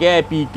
KPK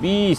20